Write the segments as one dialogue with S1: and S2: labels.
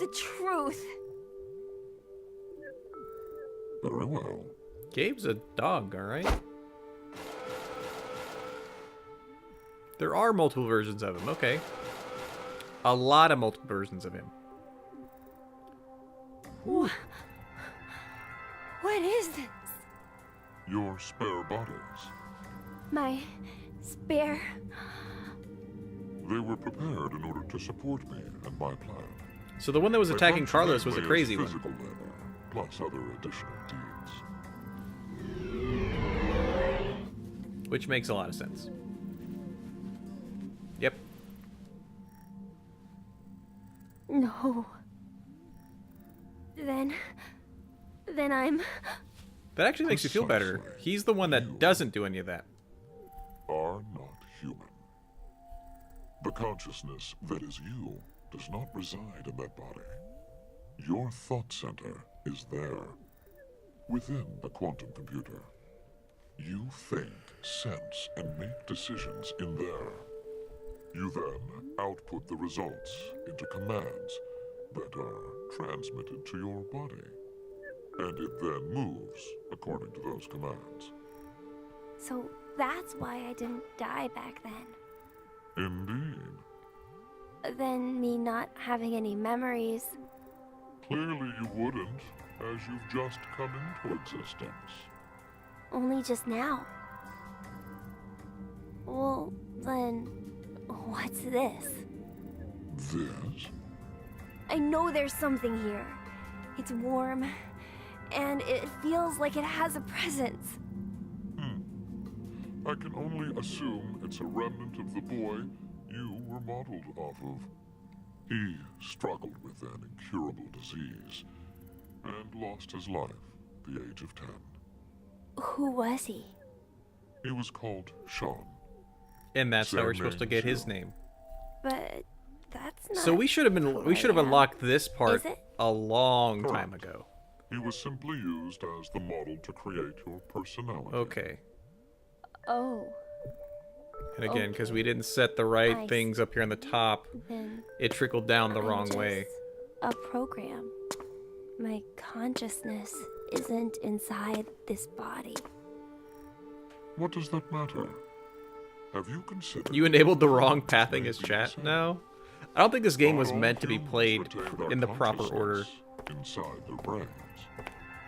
S1: the truth.
S2: Very well.
S3: Gabe's a dog, alright? There are multiple versions of him, okay. A lot of multiple versions of him.
S1: What is this?
S2: Your spare bodies.
S1: My spare...
S2: They were prepared in order to support me and my plan.
S3: So the one that was
S2: They
S3: attacking
S2: function
S3: Carlos was a
S2: mainly as
S3: crazy one.
S2: physical labor, plus other additional deeds.
S3: Which makes a lot of sense. Yep.
S1: No. Then I'm...
S3: That actually makes you feel better.
S2: Precisely.
S3: He's the one that doesn't do any of that.
S2: Are not human. The consciousness that is you does not reside in that body. Your thought center is there, within the quantum computer. You think, sense, and make decisions in there. You then output the results into commands that are transmitted to your body. And it then moves according to those commands.
S1: So that's why I didn't die back then.
S2: Indeed.
S1: Then me not having any memories.
S2: Clearly you wouldn't, as you've just come into existence.
S1: Only just now. Well, then, what's this?
S2: This?
S1: I know there's something here. It's warm, and it feels like it has a presence.
S2: I can only assume it's a remnant of the boy you were modeled off of. He struggled with an incurable disease and lost his life at the age of 10.
S1: Who was he?
S2: He was called Sean.
S3: And that's how
S2: Same
S3: we're supposed to
S2: name
S3: get
S2: as
S3: his
S2: you.
S3: name.
S1: But that's not...
S3: So we should have
S1: Gloria.
S3: unlocked this part
S1: Is it?
S3: a long
S2: Correct.
S3: time ago.
S2: He was simply used as the model to create your personality.
S3: Okay.
S1: Oh,
S3: And again, because we didn't set the right
S1: I
S3: things up here on the top,
S1: then
S3: it trickled down the
S1: I'm
S3: wrong
S1: just
S3: way.
S1: a program. My consciousness isn't inside this body.
S2: What does that matter? Have you considered...
S3: You enabled the wrong pathing
S2: Maybe
S3: as chat?
S2: so.
S3: No. I don't think this game was
S2: Not all
S3: meant to be
S2: humans
S3: played
S2: retain their
S3: in the proper order.
S2: consciousness inside their brains.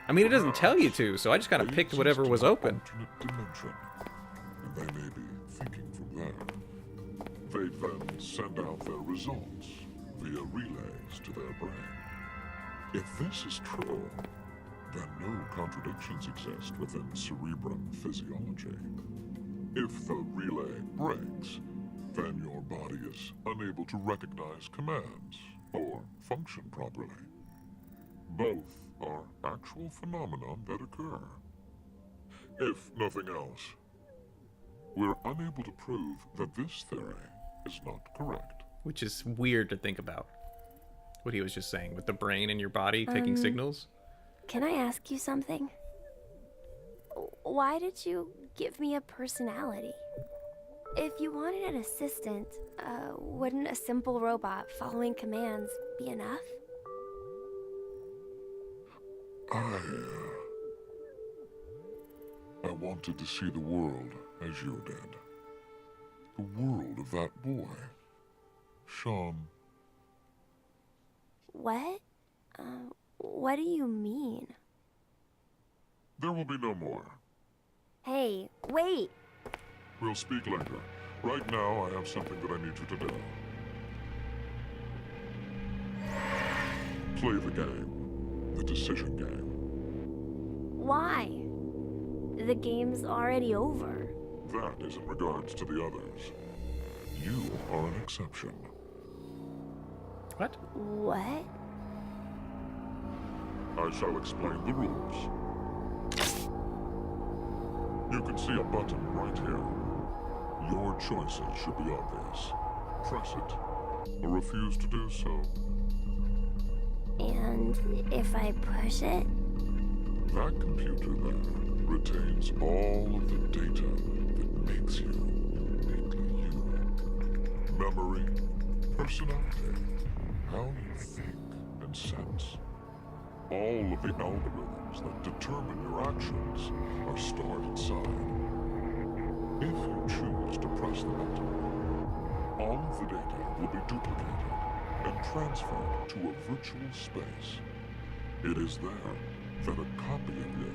S3: I mean, it doesn't tell you to, so I just kind of
S2: They
S3: picked
S2: exist
S3: whatever
S2: in
S3: was
S2: an
S3: open.
S2: alternate dimension, and they may be thinking from there. They then send out their results via relays to their brain. If this is true, then no contradictions exist within cerebrum physiology. If the relay breaks, then your body is unable to recognize commands or function properly. Both are actual phenomena that occur. If nothing else, we're unable to prove that this theory is not correct.
S3: Which is weird to think about. What he was just saying, with the brain in your body taking signals.
S1: Can I ask you something? Why did you give me a personality? If you wanted an assistant, wouldn't a simple robot following commands be enough?
S2: I wanted to see the world as you did. The world of that boy, Sean.
S1: What? What do you mean?
S2: There will be no more.
S1: Hey, wait!
S2: We'll speak later. Right now, I have something that I need you to do. Play the game. The decision game.
S1: Why? The game's already over.
S2: That is in regards to the others. You are an exception.
S3: What?
S1: What?
S2: I shall explain the rules. You can see a button right here. Your choices should be obvious. Press it, or refuse to do so.
S1: And if I push it?
S2: That computer there retains all of the data that makes you uniquely you. Memory, personality, how you think and sense. All of the algorithms that determine your actions are stored inside. If you choose to press the button, all of the data will be duplicated and transferred to a virtual space. It is there that a copy of you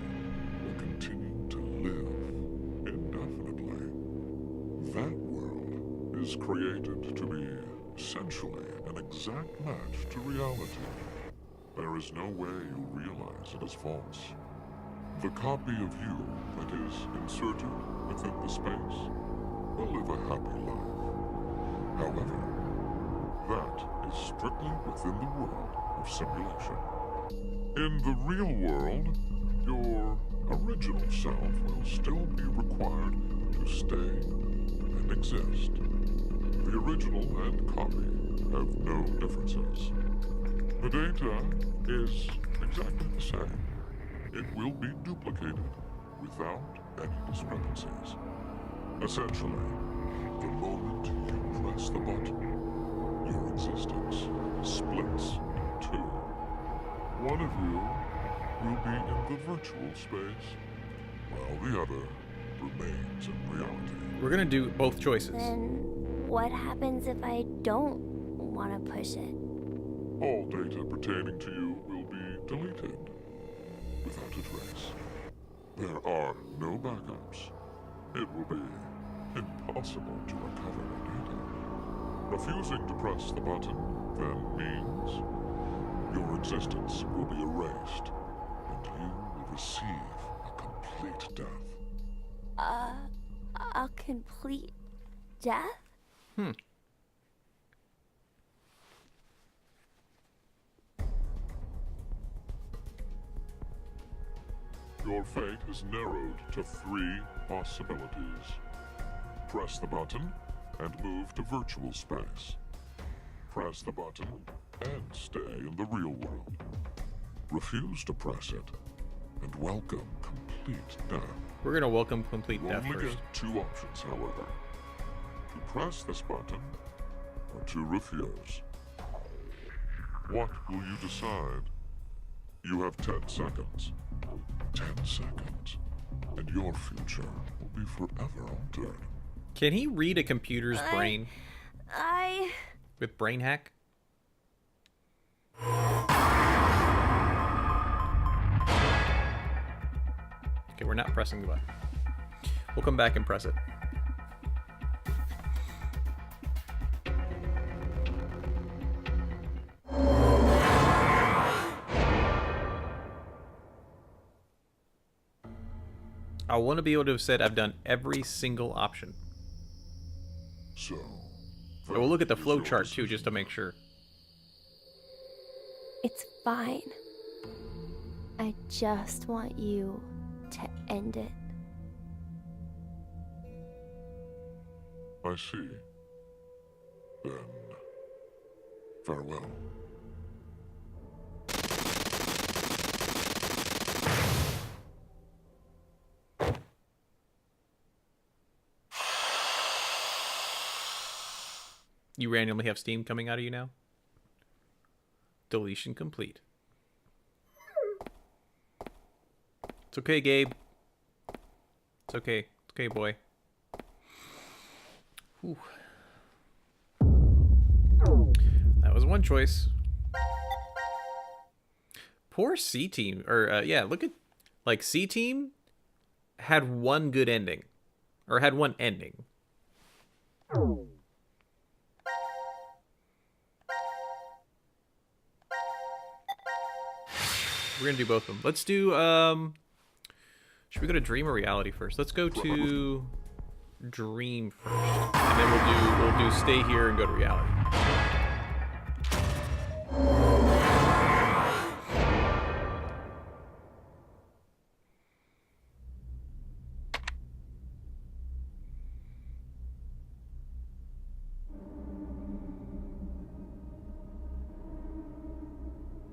S2: will continue to live indefinitely. That world is created to be essentially an exact match to reality. There is no way you'll realize it is false. The copy of you that is inserted within the space will live a happy life. However, that is strictly within the world of simulation. In the real world, your original self will still be required to stay and exist. The original and copy have no differences. The data is exactly the same. It will be duplicated without any discrepancies. Essentially, the moment you press the button, your existence splits in two. One of you will be in the virtual space, while the other remains in reality.
S3: We're gonna do both choices.
S1: Then what happens if I don't want to push it?
S2: All data pertaining to you will be deleted without a trace. There are no backups. It will be impossible to recover the data. Refusing to press the button then means your existence will be erased and you will receive a complete death.
S1: A complete death?
S2: Your fate is narrowed to 3 possibilities. Press the button and move to virtual space. Press the button and stay in the real world. Refuse to press it and welcome complete death.
S3: We're gonna welcome complete
S2: You
S3: death
S2: only
S3: first.
S2: get 2 options, however. To press this button or to refuse. What will you decide? You have 10 seconds. 10 seconds, and your future will be forever altered.
S3: Can he read a computer's brain
S1: I...
S3: with brain hack? Okay, we're not pressing the button. We'll come back and press it. I want to be able to have said I've done every single option.
S2: So,
S3: And we'll look at the
S2: that is
S3: flow
S2: your
S3: chart too,
S2: decision.
S3: just to make sure.
S1: It's fine. I just want you to end it.
S2: I see. Then, farewell.
S3: You randomly have steam coming out of you now? Deletion complete. It's okay, Gabe. It's okay. It's okay, boy. Whew. That was one choice. Poor C Team. Or, yeah, look at... Like, C Team had one good ending. Or had one ending. We're gonna do both of them. Let's do, should we go to Dream or Reality first? Let's go to Dream first. And then we'll do Stay Here and go to Reality.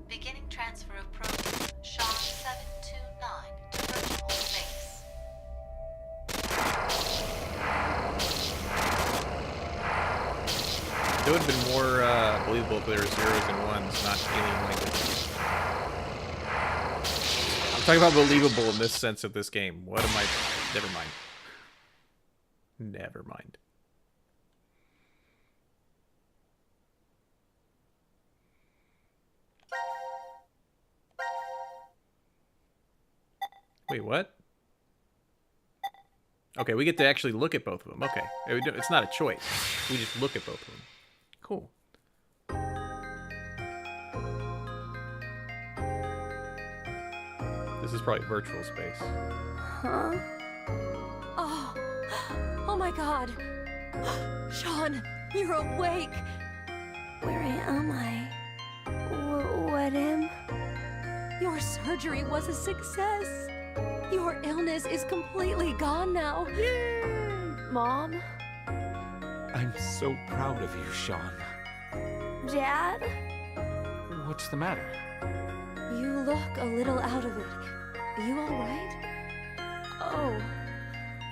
S4: Beginning transfer of probe Sean 729 to virtual space.
S3: It would have been more believable if there were zeros and ones, not alien language. Talk about believable in this sense of this game. What am I? Never mind. Never mind. Wait, what? Okay, we get to actually look at both of them. Okay. It's not a choice. We just look at both of them. Cool. This is probably virtual space.
S1: Huh?
S5: Oh my god. Sean, you're awake.
S1: Where am I? What am?
S5: Your surgery was a success. Your illness is completely gone now.
S1: Mom?
S6: I'm so proud of you, Sean.
S1: Dad?
S6: What's the matter?
S5: You look a little out of it. You alright?
S1: Oh.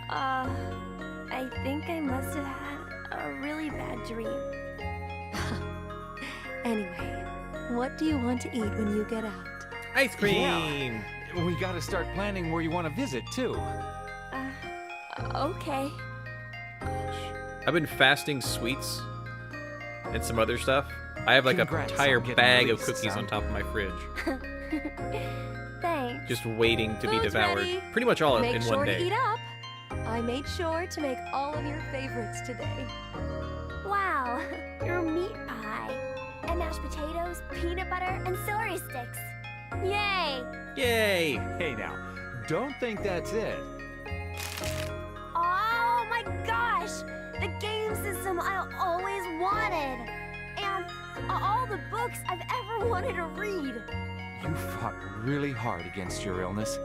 S1: I think I must have had a really bad dream.
S5: Anyway, what do you want to eat when you get out?
S3: Ice cream!
S6: Yeah. We gotta start planning where you want to visit, too.
S1: Okay.
S3: I've been fasting sweets and some other stuff. I have like
S6: Congrats
S3: a entire
S6: on getting
S3: bag of
S6: released,
S3: cookies
S6: son.
S3: on top of my fridge.
S1: Thanks.
S3: Just waiting to be
S5: Food's
S3: devoured.
S5: ready.
S3: Pretty much all
S5: Make
S3: in
S5: sure
S3: one
S5: to
S3: day.
S5: eat up. I made sure to make all of your favorites today.
S1: Wow, your meat pie. And mashed potatoes, peanut butter, and celery sticks. Yay!
S3: Yay!
S6: Hey now, don't think that's it.
S1: Oh my gosh! The game system I always wanted! And all the books I've ever wanted to read!
S6: You fought really hard against your illness,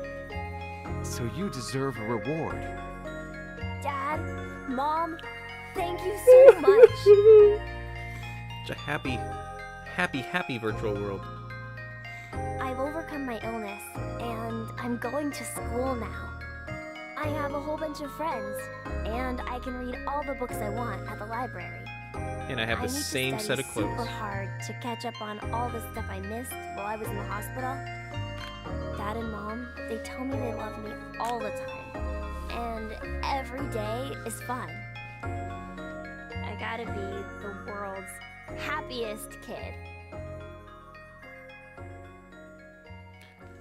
S6: so you deserve a reward.
S1: Dad, Mom, thank you so much!
S3: It's a happy, happy virtual world.
S1: I've overcome my illness, and I'm going to school now. I have a whole bunch of friends, and I can read all the books I want at the library.
S3: And I have the
S1: need to
S3: same set
S1: study
S3: of clothes.
S1: super hard to catch up on all the stuff I missed while I was in the hospital. Dad and Mom, they tell me they love me all the time, and every day is fun. I gotta be the world's happiest kid.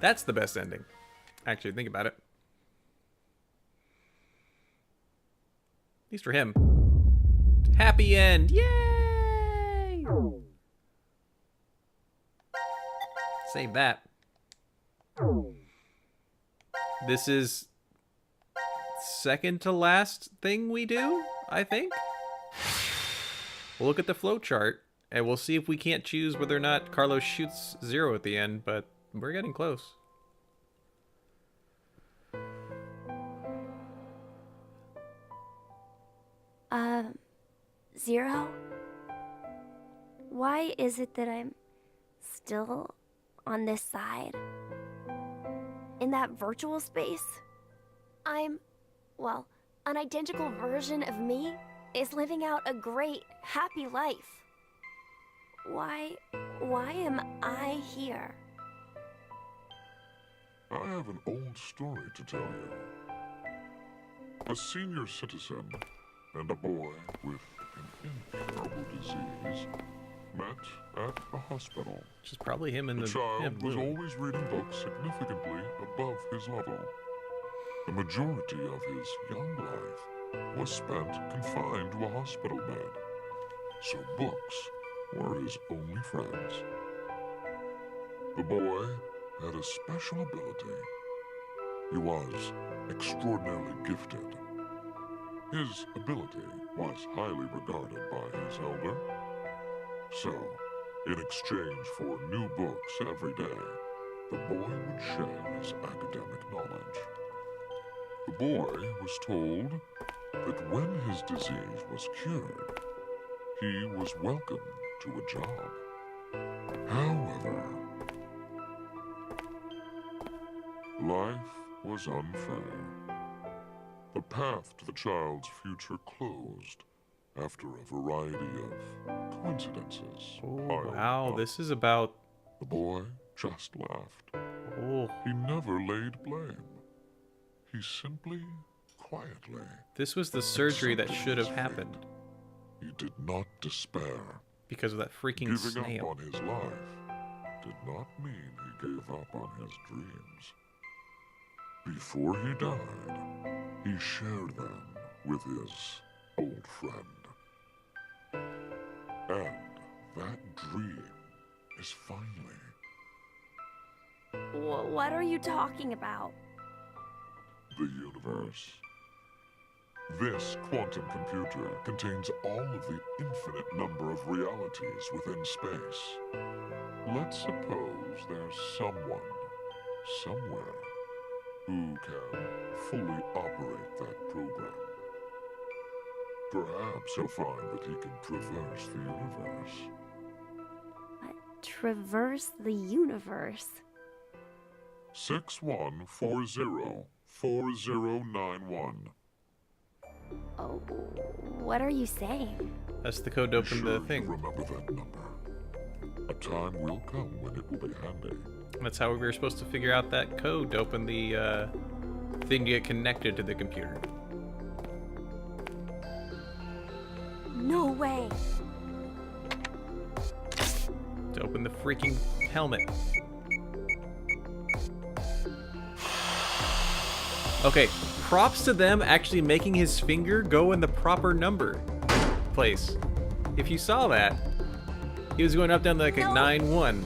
S3: That's the best ending. Actually, think about it. At least for him. Happy end. Yay! Save that. This is second to last thing we do, I think. We'll look at the flowchart and we'll see if we can't choose whether or not Carlos shoots 0 at the end, but we're getting close.
S1: Zero? Why is it that I'm still on this side? In that virtual space? Well, an identical version of me is living out a great, happy life. Why am I here?
S2: I have an old story to tell you. A senior citizen and a boy with an incurable disease met at a hospital.
S3: Which is probably him in
S2: The
S3: the
S2: child was
S3: movie.
S2: always reading books significantly above his level. The majority of his young life was spent confined to a hospital bed, so books were his only friends. The boy had a special ability. He was extraordinarily gifted. His ability was highly regarded by his elder. So, in exchange for new books every day, the boy would share his academic knowledge. The boy was told that when his disease was cured, he was welcome to a job. However, life was unfair. The path to the child's future closed after a variety of coincidences.
S3: Oh,
S2: piled
S3: wow,
S2: up.
S3: this is about...
S2: The boy just laughed.
S3: Oh,
S2: He never laid blame. He simply, quietly,
S3: this was the surgery that should have happened
S2: he did not despair.
S3: because of that freaking
S2: Giving
S3: snail.
S2: up on his life did not mean he gave up on his dreams. Before he died, he shared them with his old friend. And that dream is finally
S1: What are you talking about?
S2: the universe. This quantum computer contains all of the infinite number of realities within space. Let's suppose there's someone, somewhere, who can fully operate that program. Perhaps he'll find that he can traverse the universe.
S1: What? Traverse the universe?
S2: 61404091.
S1: Oh, what are you saying?
S3: That's the code to
S2: Be
S3: open
S2: sure
S3: the
S2: you
S3: thing.
S2: remember that number. A time will come when it will be handy.
S3: That's how we were supposed to figure out that code to open the thing to get connected to the computer.
S1: No way.
S3: To open the freaking helmet. Okay, props to them actually making his finger go in the proper number place. If you saw that, he was going up down like a
S1: No.
S3: 9-1.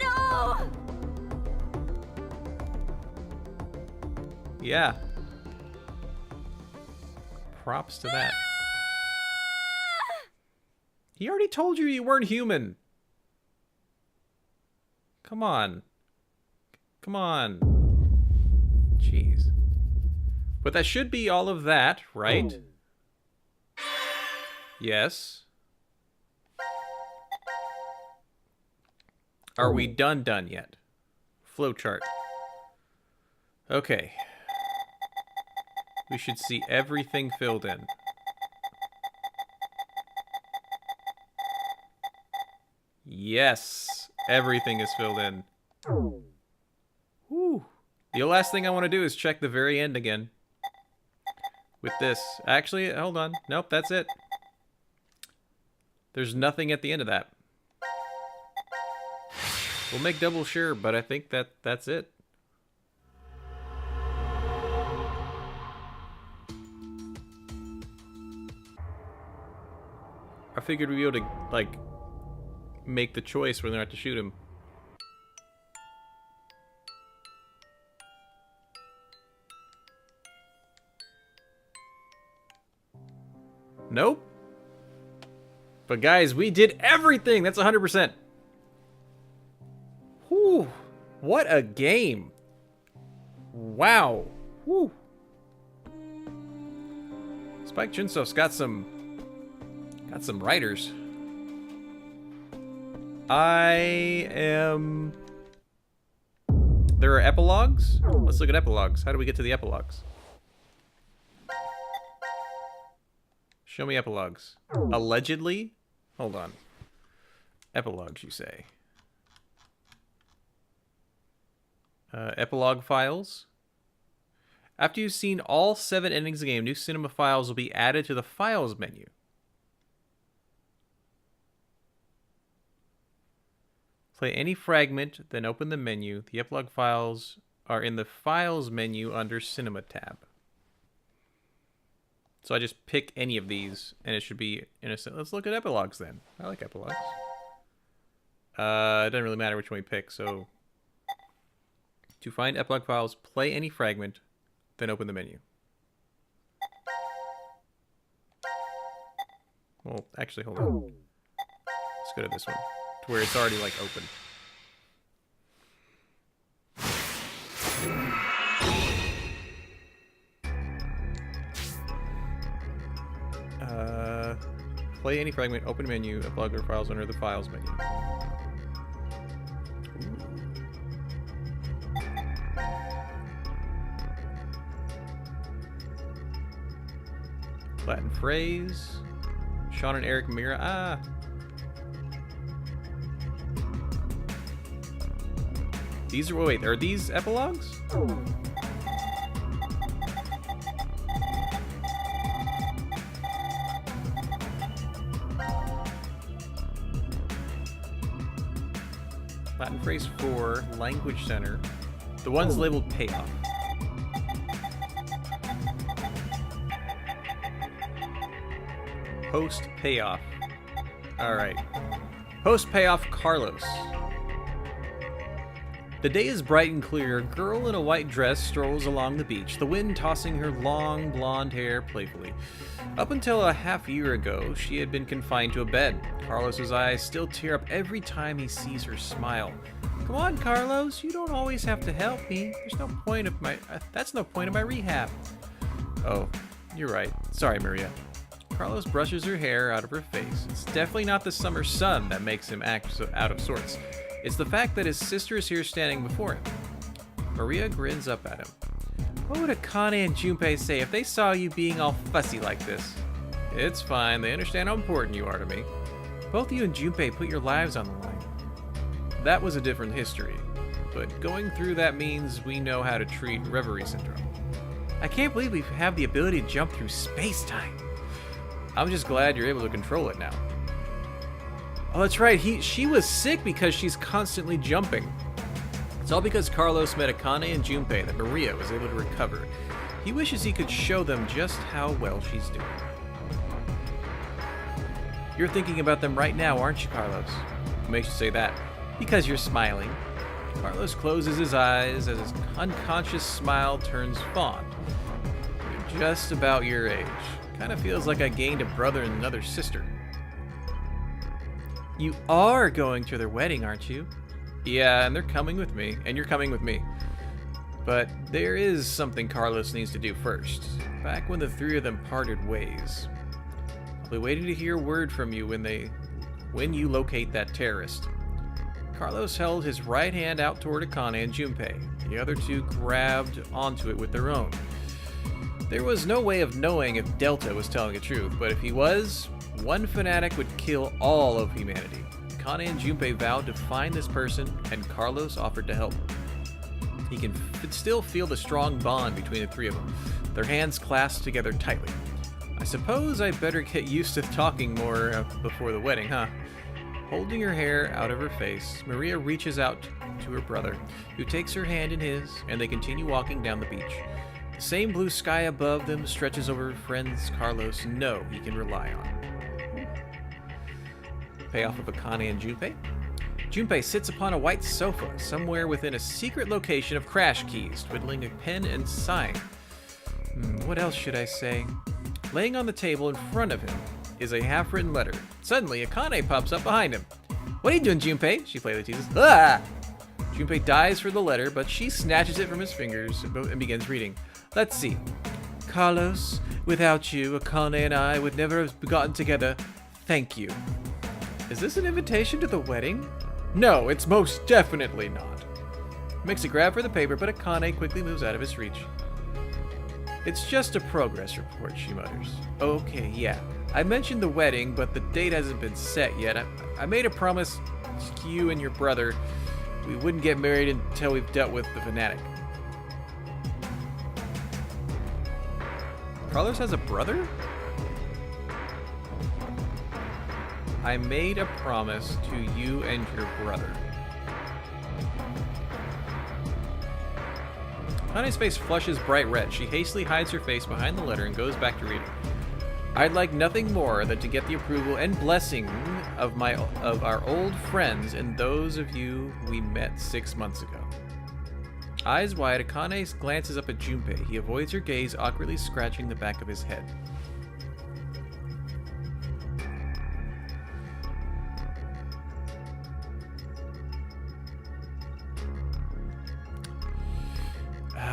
S1: No!
S3: Yeah. Props to that. He already told you weren't human. Come on. Come on. Jeez. But that should be all of that, right? Yes. Are we done yet? Flowchart. Okay. We should see everything filled in. Yes, everything is filled in. Whew. The last thing I want to do is check the very end again. With this. Actually, hold on. Nope, that's it. There's nothing at the end of that. We'll make double sure, but I think that's it. I figured we'd be able to, like, make the choice whether or not to shoot him. Nope. But guys, we did everything. That's 100%. Whew. What a game. Wow. Whew. Spike Chunsoft's got some writers. There are epilogues? Let's look at epilogues. How do we get to the epilogues? Show me epilogues. Allegedly? Hold on. Epilogues, you say. Epilogue files. After you've seen all 7 endings of the game, new cinema files will be added to the files menu. Play any fragment, then open the menu. The epilogue files are in the files menu under cinema tab. So I just pick any of these, and it should be innocent. Let's look at epilogues then. I like epilogues. It doesn't really matter which one we pick, so... To find epilogue files, play any fragment, then open the menu. Well, actually, hold on. Let's go to this one, to where it's already, like, open. Play any fragment, open menu, epilogue or files under the files menu. Latin phrase. Sean and Eric Mira. These are, wait, are these epilogues? Latin phrase 4, language center. The one's labeled payoff. Post payoff. Alright. Post payoff Carlos. The day is bright and clear. A girl in a white dress strolls along the beach, the wind tossing her long blonde hair playfully. Up until a half year ago, she had been confined to a bed. Carlos's eyes still tear up every time he sees her smile. Come on, Carlos, you don't always have to help me. There's no point of my that's no point of my rehab. Oh, you're right. Sorry, Maria. Carlos brushes her hair out of her face. It's definitely not the summer sun that makes him act so out of sorts. It's the fact that his sister is here standing before him. Maria grins up at him. What would Akane and Junpei say if they saw you being all fussy like this? It's fine. They understand how important you are to me. Both you and Junpei put your lives on the line. That was a different history, but going through that means we know how to treat reverie syndrome. I can't believe we have the ability to jump through space-time. I'm just glad you're able to control it now. Oh, that's right. She was sick because she's constantly jumping. It's all because Carlos met Akane and Junpei that Maria was able to recover. He wishes he could show them just how well she's doing. You're thinking about them right now, aren't you, Carlos? What makes you say that? Because you're smiling. Carlos closes his eyes as his unconscious smile turns fond. You're just about your age. Kind of feels like I gained a brother and another sister. You are going to their wedding, aren't you? Yeah, and they're coming with me, and you're coming with me. But there is something Carlos needs to do first. Back when the three of them parted ways. I'll be waiting to hear word from you when you locate that terrorist. Carlos held his right hand out toward Akane and Junpei. The other two grabbed onto it with their own. There was no way of knowing if Delta was telling the truth, but if he was, one fanatic would kill all of humanity. Akane and Junpei vowed to find this person, and Carlos offered to help. He could still feel the strong bond between the three of them, their hands clasped together tightly. I suppose I better get used to talking more before the wedding, huh? Holding her hair out of her face, Maria reaches out to her brother, who takes her hand in his, and they continue walking down the beach. The same blue sky above them stretches over friends Carlos know he can rely on. Payoff of Akane and Junpei. Junpei sits upon a white sofa somewhere within a secret location of crash keys, twiddling a pen and sighing. What else should I say? Laying on the table in front of him is a half-written letter. Suddenly, Akane pops up behind him. What are you doing, Junpei? She playfully teases. Ah! Junpei dives for the letter, but she snatches it from his fingers and begins reading. Let's see. Carlos, without you, Akane and I would never have gotten together. Thank you. Is this an invitation to the wedding? No, it's most definitely not. Makes a grab for the paper, but Akane quickly moves out of his reach. It's just a progress report, she mutters. Okay, yeah. I mentioned the wedding, but the date hasn't been set yet. I made a promise to you and your brother we wouldn't get married until we've dealt with the fanatic. Carlos has a brother? I made a promise to you and your brother. Kane's face flushes bright red. She hastily hides her face behind the letter and goes back to reading. I'd like nothing more than to get the approval and blessing of our old friends and those of you we met 6 months ago. Eyes wide, Akane glances up at Junpei. He avoids her gaze, awkwardly scratching the back of his head.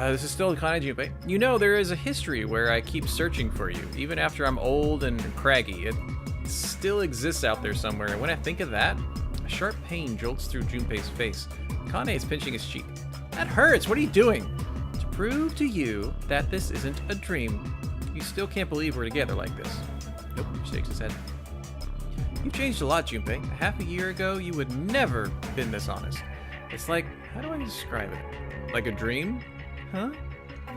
S3: This is still Akane Junpei. You know, there is a history where I keep searching for you, even after I'm old and craggy. It still exists out there somewhere, and when I think of that, a sharp pain jolts through Junpei's face. Akane is pinching his cheek. That hurts! What are you doing? To prove to you that this isn't a dream. You still can't believe we're together like this. Nope, he shakes his head. You've changed a lot, Junpei. Half a year ago, you would never been this honest. It's like, how do I describe it? Like a dream? Huh?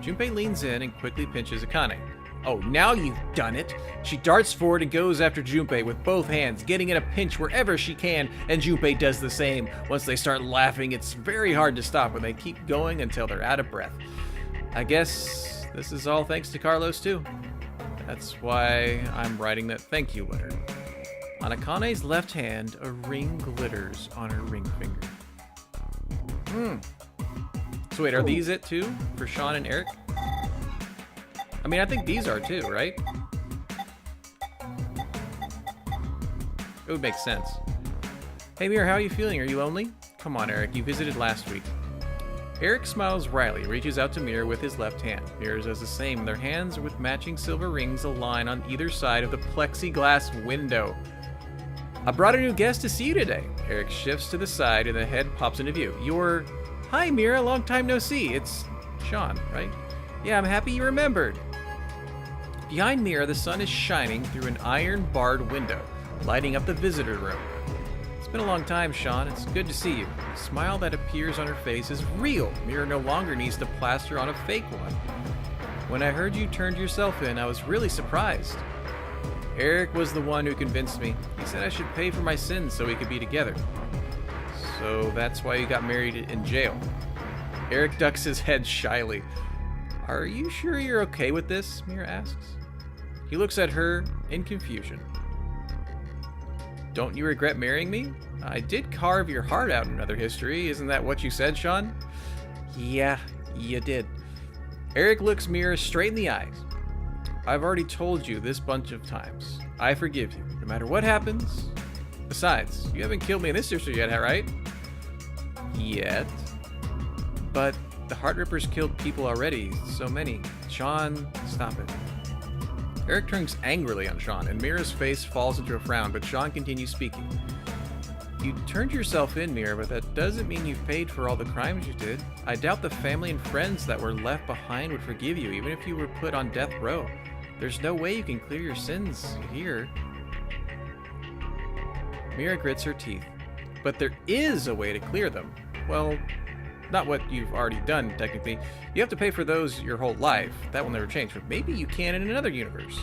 S3: Junpei leans in and quickly pinches Akane. Oh, now you've done it! She darts forward and goes after Junpei with both hands, getting in a pinch wherever she can, and Junpei does the same. Once they start laughing, it's very hard to stop when they keep going until they're out of breath. I guess this is all thanks to Carlos, too. That's why I'm writing that thank you letter. On Akane's left hand, a ring glitters on her ring finger. So wait, are these it too? For Sean and Eric? I mean, I think these are too, right? It would make sense. Hey Mir, how are you feeling? Are you lonely? Come on, Eric, you visited last week. Eric smiles wryly, reaches out to Mir with his left hand. Mir does the same. Their hands with matching silver rings align on either side of the plexiglass window. I brought a new guest to see you today. Eric shifts to the side and the head pops into view. You're... Hi, Mira. Long time no see. It's Sean, right? Yeah, I'm happy you remembered. Behind Mira, the sun is shining through an iron-barred window, lighting up the visitor room. It's been a long time, Sean. It's good to see you. The smile that appears on her face is real. Mira no longer needs to plaster on a fake one. When I heard you turned yourself in, I was really surprised. Eric was the one who convinced me. He said I should pay for my sins so we could be together. So that's why you got married in jail. Eric ducks his head shyly. Are you sure you're okay with this? Mira asks. He looks at her in confusion. Don't you regret marrying me? I did carve your heart out in another history. Isn't that what you said, Sean? Yeah, you did. Eric looks Mira straight in the eyes. I've already told you this bunch of times. I forgive you, no matter what happens. Besides, you haven't killed me in this history yet, right? Yet. But the Heart Rippers killed people already, so many. Sean, stop it. Eric turns angrily on Sean, and Mira's face falls into a frown, but Sean continues speaking. You turned yourself in, Mira, but that doesn't mean you've paid for all the crimes you did. I doubt the family and friends that were left behind would forgive you, even if you were put on death row. There's no way you can clear your sins here. Mira grits her teeth. But there is a way to clear them. Well, not what you've already done, technically. You have to pay for those your whole life. That will never change, but maybe you can in another universe.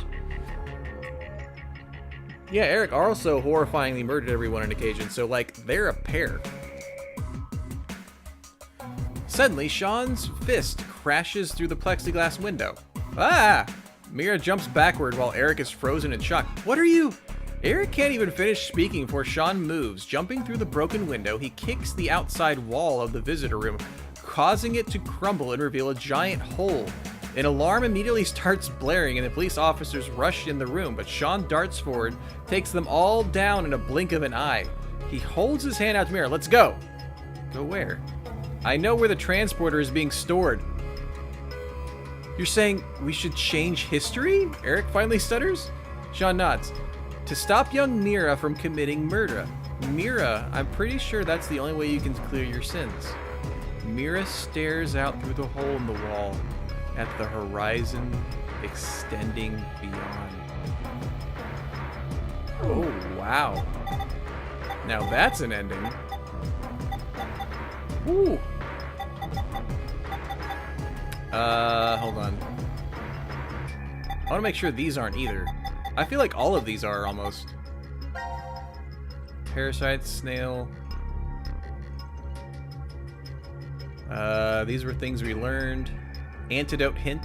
S3: Yeah, Eric also horrifyingly murdered everyone on occasion, so, like, they're a pair. Suddenly, Sean's fist crashes through the plexiglass window. Ah! Mira jumps backward while Eric is frozen in shock. What are you? Eric can't even finish speaking before Sean moves. Jumping through the broken window, he kicks the outside wall of the visitor room, causing it to crumble and reveal a giant hole. An alarm immediately starts blaring and the police officers rush in the room, but Sean darts forward, takes them all down in a blink of an eye. He holds his hand out to Mira. Let's go. Go where? I know where the transporter is being stored. You're saying we should change history? Eric finally stutters. Sean nods. To stop young Mira from committing murder. Mira, I'm pretty sure that's the only way you can clear your sins. Mira stares out through the hole in the wall at the horizon extending beyond. Oh, wow. Now that's an ending. Ooh. Hold on. I want to make sure these aren't either. I feel like all of these are almost. Parasite, snail. These were things we learned. Antidote hint.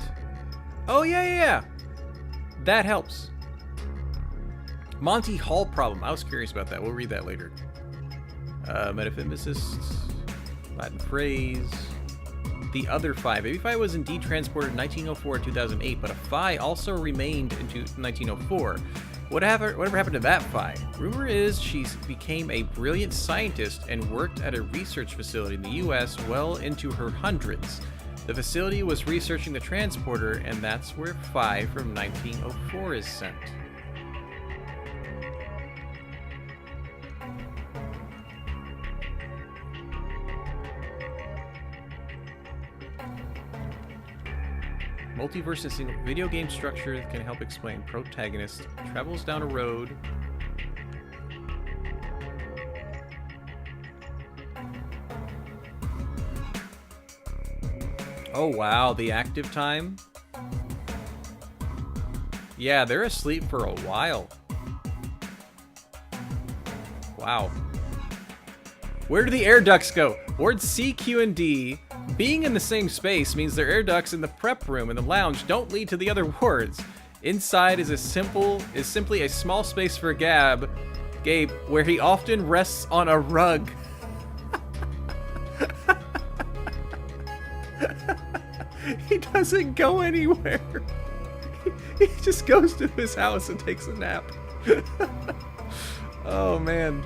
S3: Oh, yeah. That helps. Monty Hall problem. I was curious about that. We'll read that later. Metaphysicist. Latin phrase. The other Phi. Baby Phi was indeed transported in 1904 and 2008, but a Phi also remained into 1904. Whatever happened to that Phi? Rumor is she became a brilliant scientist and worked at a research facility in the US well into her hundreds. The facility was researching the transporter, and that's where Phi from 1904 is sent. Multiverse is a single video game structure that can help explain. Protagonist travels down a road. Oh, wow. The active time? Yeah, they're asleep for a while. Wow. Where do the air ducts go? Wards C, Q, and D. Being in the same space means their air ducts in the prep room and the lounge don't lead to the other wards. Inside is simply a small space for Gabe, where he often rests on a rug. He doesn't go anywhere. He just goes to his house and takes a nap. Oh, man.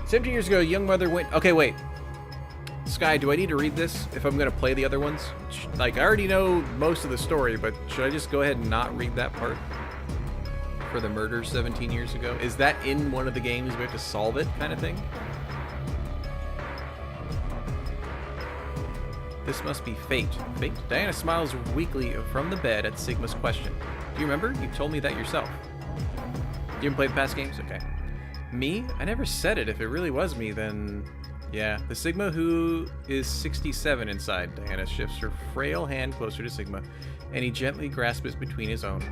S3: 17 years ago, a young mother went... Okay, wait. Sky, do I need to read this if I'm going to play the other ones? Like, I already know most of the story, but should I just go ahead and not read that part? For the murder 17 years ago? Is that in one of the games we have to solve it kind of thing? This must be fate. Fate? Diana smiles weakly from the bed at Sigma's question. Do you remember? You told me that yourself. You haven't played past games? Okay. Me? I never said it. If it really was me, then... Yeah. The Sigma who is 67 inside. Diana shifts her frail hand closer to Sigma, and he gently grasps it between his own.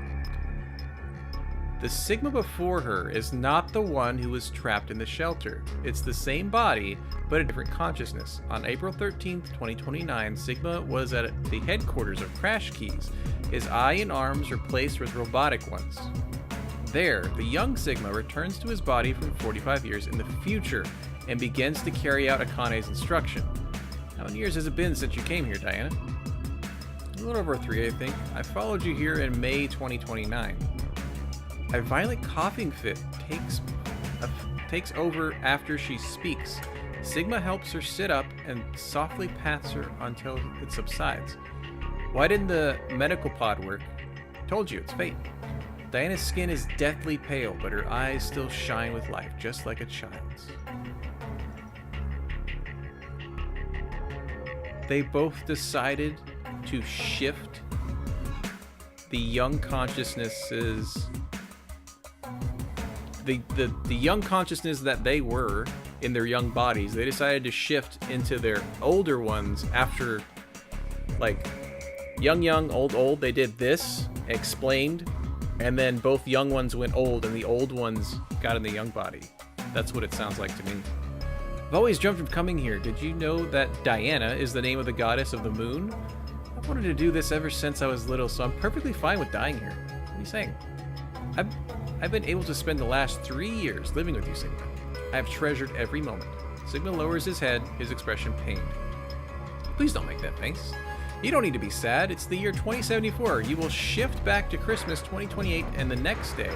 S3: The Sigma before her is not the one who was trapped in the shelter. It's the same body, but a different consciousness. On April 13th, 2029, Sigma was at the headquarters of Crash Keys. His eye and arms replaced with robotic ones. There, the young Sigma returns to his body from 45 years in the future and begins to carry out Akane's instruction. How many years has it been since you came here, Diana? A little over 3, I think. I followed you here in May 2029. A violent coughing fit takes over after she speaks. Sigma helps her sit up and softly pats her until it subsides. Why didn't the medical pod work? Told you, it's fate. Diana's skin is deathly pale, but her eyes still shine with life, just like a child's. They both decided to shift the young consciousnesses... The young consciousness that they were in their young bodies, they decided to shift into their older ones after, like, young, old. They did this, explained, and then both young ones went old, and the old ones got in the young body. That's what it sounds like to me. I've always dreamt of coming here. Did you know that Diana is the name of the goddess of the moon? I've wanted to do this ever since I was little, so I'm perfectly fine with dying here. What are you saying? I've been able to spend the last 3 years living with you, Sigma. I have treasured every moment. Sigma lowers his head, his expression pained. Please don't make that face. You don't need to be sad. It's the year 2074. You will shift back to Christmas 2028, and the next day,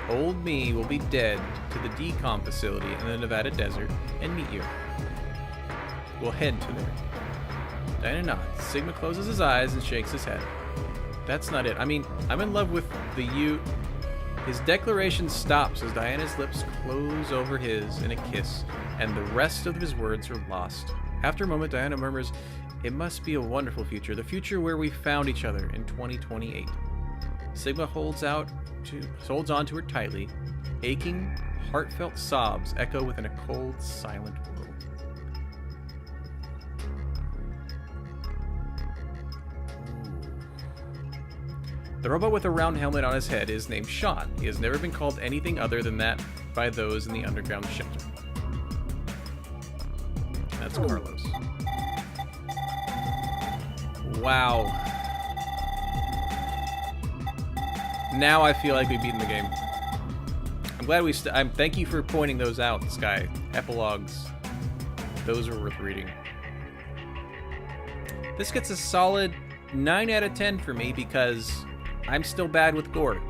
S3: old me will be dead to the decom facility in the Nevada desert and meet you. We'll head to there. Diana nods. Sigma closes his eyes and shakes his head. That's not it. I mean, I'm in love with the you. His declaration stops as Diana's lips close over his in a kiss, and the rest of his words are lost. After a moment, Diana murmurs, "It must be a wonderful future, the future where we found each other in 2028. Sigma holds on to her tightly. Aching, heartfelt sobs echo within a cold, silent world. The robot with a round helmet on his head is named Sean. He has never been called anything other than that by those in the underground shelter. That's Carlos. Wow. Now I feel like we've beaten the game. I'm glad thank you for pointing those out, Sky. Epilogues. Those are worth reading. This gets a solid 9 out of 10 for me because I'm still bad with gore.